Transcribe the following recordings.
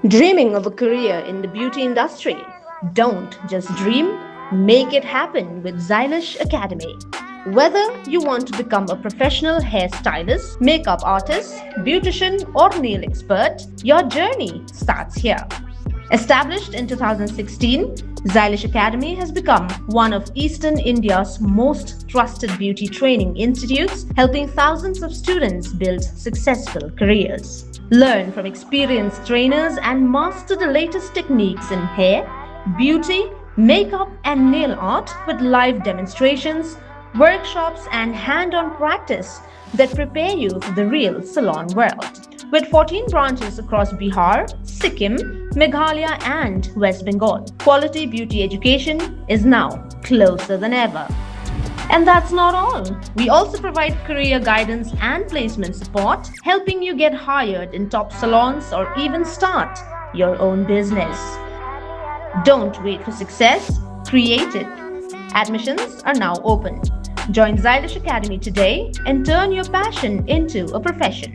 Dreaming of a career in the beauty industry? Don't just dream, make it happen with Zylish Academy. Whether you want to become a professional hairstylist, makeup artist, beautician, or nail expert, your journey starts here. Established in 2016, Zylish Academy has become one of Eastern India's most trusted beauty training institutes, helping thousands of students build successful careers. Learn from experienced trainers and master the latest techniques in hair, beauty, makeup, and nail art with live demonstrations, workshops, and hand on practice that prepare you for the real salon world. With 14 branches across Bihar, Sikkim, Meghalaya, and West Bengal, quality beauty education is now closer than ever. And that's not all. We also provide career guidance and placement support, helping you get hired in top salons or even start your own business. Don't wait for success, create it. Admissions are now open. Join Zylish Academy today and turn your passion into a profession.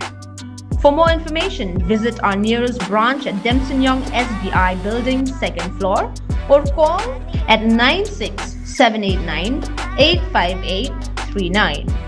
For more information, visit our nearest branch at Demson SBI Building, 2nd floor, or call at 96 789 85839.